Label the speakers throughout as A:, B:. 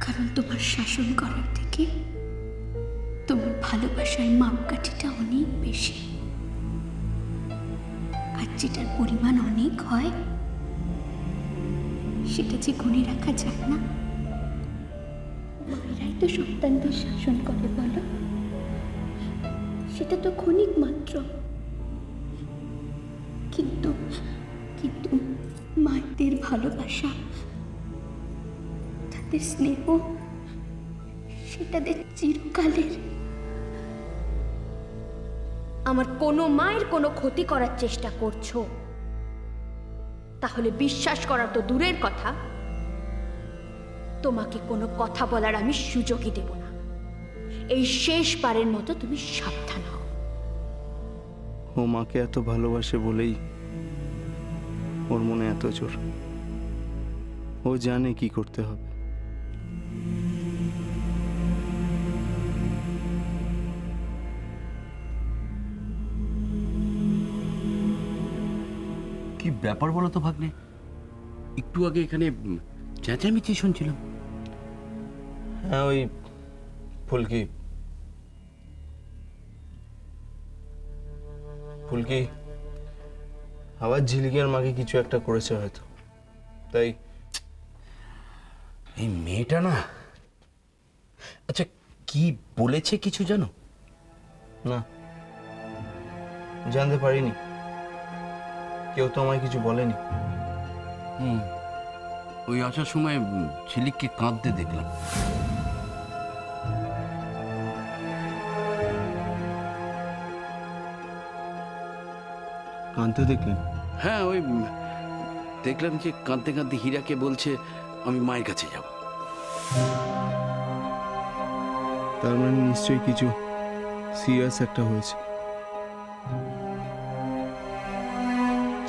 A: কারণ তোমার শাসন করার থেকে তোমার ভালোবাসার মাপকাঠিটা অনেক বেশি, আর যেটার পরিমাণ অনেক হয় সেটা যে গুণে রাখা যায় না। মায়েরাই তো সন্তানদের শাসন করে, বলো, সেটা তো ক্ষণিক মাত্র, কিন্তু কিন্তু মায়েদের ভালোবাসা, তাদের স্নেহ, সেটাদের চিরকালের।
B: আমার কোনো মায়ের কোনো ক্ষতি করার চেষ্টা করছো, তাহলে বিশ্বাস করা তো দূরের কথা, তোমাকে কোনো কথা বলার আমি সুযোগই দেব না। এই শেষবারের মতো তুমি সাবধান হও।
C: ও মাকে এত ভালোবাসে বলেই ওর মনে এত জোর। ও জানে কি করতে হবে।
D: কি ব্যাপার বলো তো ভাগ্নে? একটু আগে এখানে চেঁচামেচি শুনছিলাম।
C: হ্যাঁ, ওই ফুলকি ফুলকি আবার ঝিলিকের মাকে কিছু একটা করেছে হয়তো, তাই।
D: এই মেয়েটা না, আচ্ছা কি বলেছে কিছু জানো?
C: না, জানতে পারিনি। কেউ তো আমায় কিছু বলেনি।
D: ওই আসার সময় ঝিলিককে কাঁদতে দেখলাম।
C: কাঁদতে দেখলেন?
D: হ্যাঁ, ওই দেখলাম যে কাঁদতে কাঁদতে হীরাকে বলছে আমি মায়ের কাছে যাব।
C: তার মানে নিশ্চয়ই কিছু সিরিয়াস একটা হয়েছে।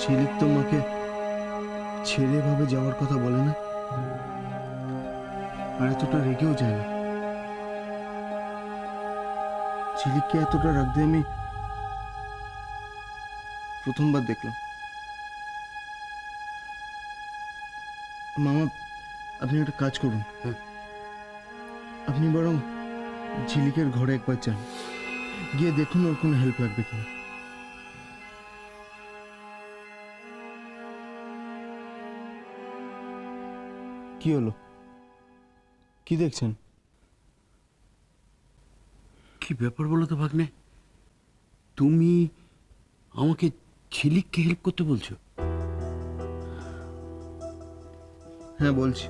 C: ঝিলিক তো মাকে ছেড়ে ভাবে যাওয়ার কথা বলে না, আর এতটা রেগেও যায় না। ঝিলিককে এতটা রাখতে আমি প্রথমবার দেখলাম। মামা, আপনি একটা কাজ করুন। আপনি বরং ঝিলিকের ঘরে একবার যান, গিয়ে দেখুন ওর কোনো হেল্প লাগবে কিনা। কি হলো? কি দেখছেন?
D: কি ব্যাপার বলো তো ভাগ্নে? তুমি আমাকে ঝিলিককে হেল্প করতে বলছো?
C: হ্যাঁ, বলছি।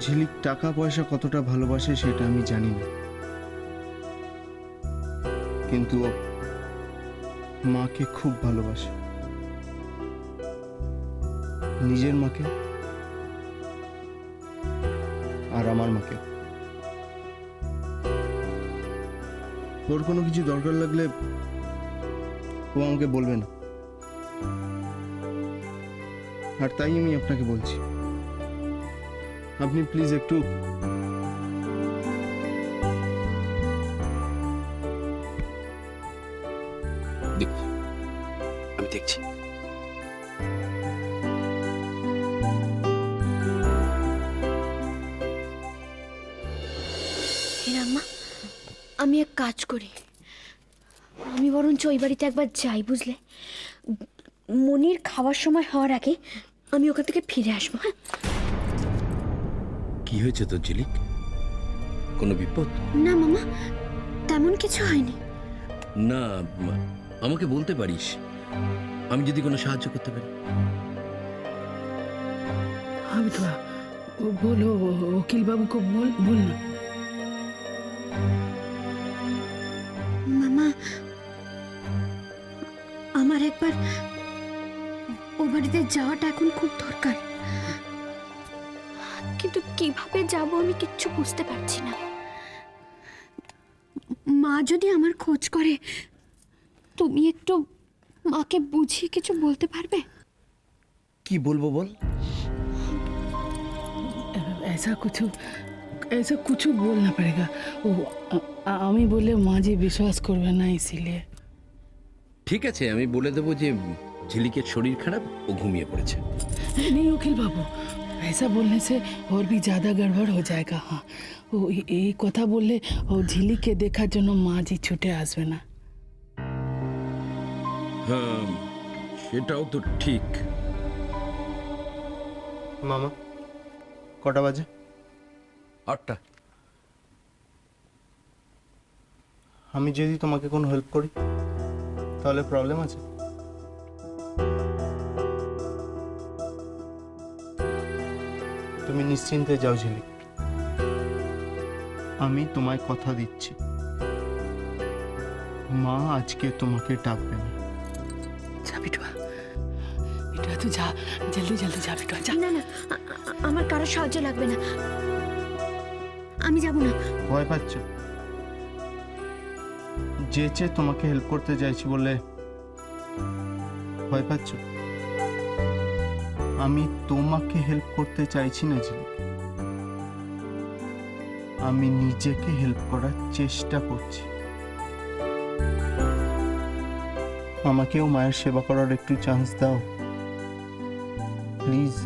C: ঝিলিক টাকা পয়সা কতটা ভালোবাসে সেটা আমি জানি না, কিন্তু ও মাকে খুব ভালোবাসে, নিজের মাকে আর আমার মাকে। ওর কোনো কিছু দরকার লাগলে ও আমাকে বলবে না, আর তাই আমি আপনাকে বলছি, আপনি প্লিজ একটু
D: দেখছি, আমি দেখছি।
B: হীরাম্মা, আমি এক কাজ করি, আমি বরঞ্চ ওই বাড়িতে একবার যাই, বুঝলে? মনির খাওয়ার সময় হওয়ার আগে আমি ওখান থেকে ফিরে আসবো। হ্যাঁ,
D: কি হয়েছে তোর ঝিলিক? কোনো বিপদ?
B: না মামা, তেমন কিছু হয়নি।
D: না, আমাকে বলতে পারিস, আমি যদি কোনো সাহায্য করতে পারি।
E: আমি তো বলো, वकील बाबू को बोलना।
A: মামা, আমার একবার ও বাড়িতে যাওয়াটা এখন খুব দরকার,
B: কিন্তু কিভাবে যাব আমি কিচ্ছু বুঝতে পারছি না।
A: মা যদি আমার খোঁজ করে, তুমি একটু মাকে বুঝিয়ে কিছু বলতে পারবে?
D: কি বলবো বল?
E: ऐसा कुछ बोलना पड़ेगा। वो আমি বলে মা যে বিশ্বাস করবে না, इसीलिए।
D: ঠিক আছে, আমি বলে দেবো যে ঝিলিকের শরীর খারাপ, ও ঘুমিয়ে পড়েছে।
E: नहीं वकील बाबू, ऐसा बोलने से और भी ज़्यादा गड़बड़ हो जाएगा। हाँ, ও এই কথা বললে ও ঝিলিককে দেখার জন্য মাঝি ছুটে আসবে না।
D: হ্যাঁ, সেটাও তো ঠিক।
C: মামা কটা বাজে?
D: 8টা।
C: আমি যদি তোমাকে কোনো হেল্প করি তাহলে প্রবলেম আছে? তুমি নিশ্চিন্তে যাও ঝিলিক, আমি তোমায় কথা দিচ্ছি মা আজকে তোমাকে ডাকবে না।
E: যা বিটুয়া, বিটুয়া তুই যা, জলদি জলদি যা বিটুয়া যা।
B: না না, আমার কারো সাহায্য লাগবে না, আমি যাব না।
C: ভয় পাচ্ছ? যেচে তোমাকে হেল্প করতে চাইছি বলে ভয় পাচ্ছ? আমি তোমাকে হেল্প করতে চাইছি না ঝিলিক, আমি নিজেকে হেল্প করার চেষ্টা করছি। আমাকেও মায়ের সেবা করার একটু চান্স দাও প্লিজ।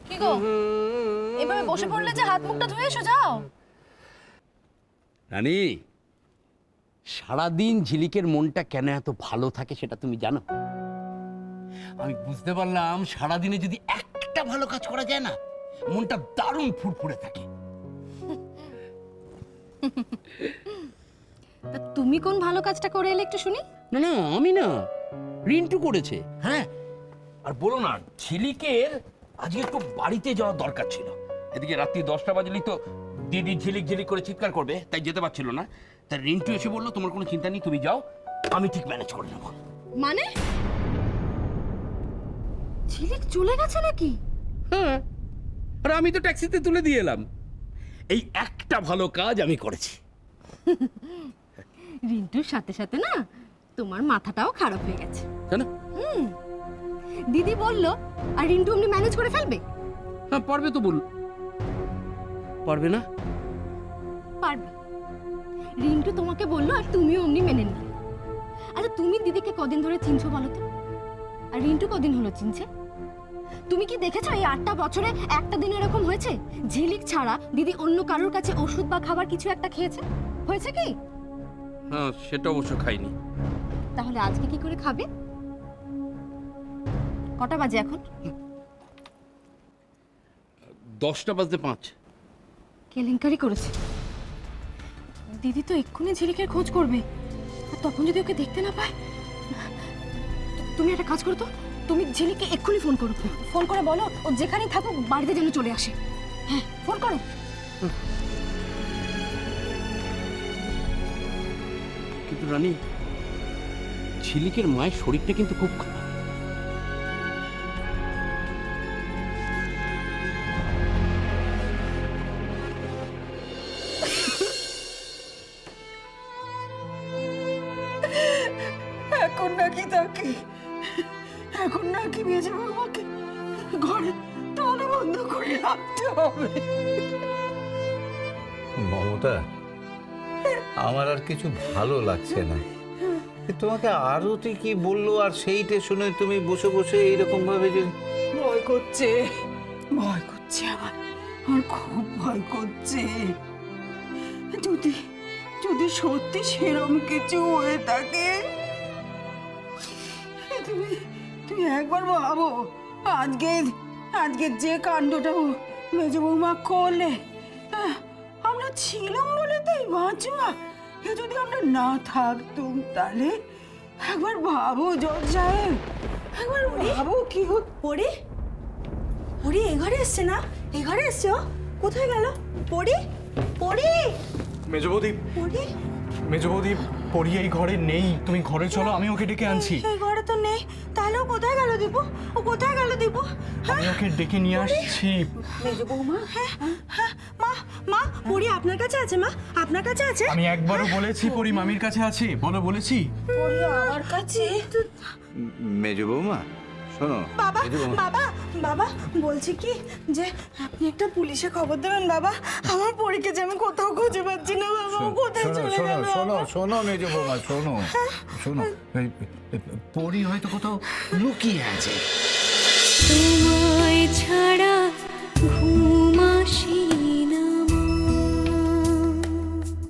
A: কি গো, এভাবে বসে পড়লে যে হাত মুখটা ধুয়ে এসো যাও।
D: রানী, সারাদিন ঝিলিকের মনটা কেন এত ভালো থাকে সেটা তুমি জানো? আমি বুঝতে পারলাম সারাদিনে যদি একটা ভালো কাজ করা যায় না, মনটা দারুণ ফুরফুরে থাকে।
A: তা তুমি কোন ভালো কাজটা করে এলে একটু শুনি।
D: না না, আমি না, রিন্টু করেছে। হ্যাঁ, আর বলো না, ঝিলিকের আজকে একটু বাড়িতে যাওয়ার দরকার ছিল। এদিকে রাত্রি 10টা বাজলেই তো দিদি ঝিলিক ঝিলিক করে চিৎকার করবে, তাই যেতে পারছিল না। তাই রিন্টু এসে বললো তোমার কোনো চিন্তা নেই, তুমি যাও, আমি ঠিক ম্যানেজ করে নেবো।
A: মানে ঝিলিক চলে গেছে নাকি?
D: হ্যাঁ, আর আমি তো ট্যাক্সিতে তুলে দিয়ে এলাম। এই একটা ভালো কাজ আমি করেছি।
A: রিন্টুর সাথে সাথে না তোমার মাথাটাও খারাপ হয়ে গেছে।
D: কেন?
A: দিদি বললো আর রিন্টু অমনি ম্যানেজ করে ফেলবে।
D: হ্যাঁ, পারবে তো বল। পারবে না?
A: পারবে। রিন্টু তোমাকে বললো আর তুমিও অমনি মেনে নিলে। আচ্ছা, তুমি দিদিকে কদিন ধরে চিনছো বলো তো? আর রিন্টু কদিন হলো চিনছে? তুমি কি দেখেছো এই 8টা বছরে একটা দিন এরকম হয়েছে ঝিলিক ছাড়া দিদি অন্য কারোর কাছে ওষুধ বা খাবার কিছু একটা খেয়েছে? হয়েছে কি?
D: হ্যাঁ, সেটা অবশ্য খাইনি।
A: তাহলে আজকে কি করে খাবে? কটা বাজে এখন?
D: 10টা বাজতে 5।
A: কেলেঙ্কারি করেছে দিদি, তো এক্ষুনি ঝিলিকের খোঁজ করবে। আর তখন যদি ওকে দেখতে না পায়, তুমি একটা কাজ করো তো, তুমি ঝিলিককে এক্ষুনি ফোন করো। ফোন করে বলো ও যেখানেই থাকুক বাড়িতে যেন চলে আসে। হ্যাঁ, ফোন করো।
D: কিন্তু রানী, ঝিলিকের মায়ের শরীরটা কিন্তু খুব খারাপ।
E: এখন নাকি তাকে, এখন নাকি মেজে বাবাকে ঘরে তালা বন্ধ করে রাখতে হবে।
F: মমতা, আমার আর কিছু ভালো লাগছে না। তোমাকে আরতি কি বললো আর সেইটা শুনে তুমি বসে বসে এইরকম ভাবে যে
E: ভয় করছে, ভয় করছে আমার খুব ভয় করছে। যদি যদি সত্যি সেরম কিছু হয়ে থাকে, তুমি তুমি একবার ভাবো, আজকে আজকে যে কাণ্ডটা মেজো বৌমা করলে, আমরা ছিলাম বলে তাই বাঁচবা। যদি আমরা না থাকতুম তাহলে একবার ভাবো জজ সাহেব, একবার ভাবো কি হতো।
G: পড়ি, পড়ি এ ঘরে এসছে না? এ ঘরে এসছে? ও কোথায় গেল? পড়ি
E: পড়ি
G: মেজো বৌদি,
E: পড়ি
G: মেজো বৌদি, পরি এই ঘরে নেই। তুমি ঘরে চলো, আমি ওকে ডেকে আনছি।
E: সেই ঘরে তো নেই, তাহলে ও কোথায় গেল দীপু? ও কোথায় গেল দীপু?
G: আমি ওকে ডেকে নিয়ে আসছি।
E: মেজো বৌমা, হ্যাঁ হ্যাঁ, মা মা, পড়ি আপনার কাছে আছে? মা আপনার কাছে আছে?
G: আমি একবারও বলেছি পরি মামির কাছে আছে, বলো বলেছি?
E: পড়ি আমার কাছে?
F: মেজো বৌমা শোনো,
E: বাবা
F: মেজো বৌমা,
E: বাবা বাবা, বলছি কি যে আপনি একটা পুলিশে খবর দেবেন বাবা, আমার পরীকে যে আমি কোথাও খুঁজে পাচ্ছি না বাবা, ও কোথায়
F: শোনো
E: চলে
F: শোনো
E: গেল?
F: শোনো শোনো মেজো বৌমা, শোনো শোনো, পরি হয়তো কোথাও লুকিয়ে আছে।
B: তোমায় ছাড়া ঘুম আসি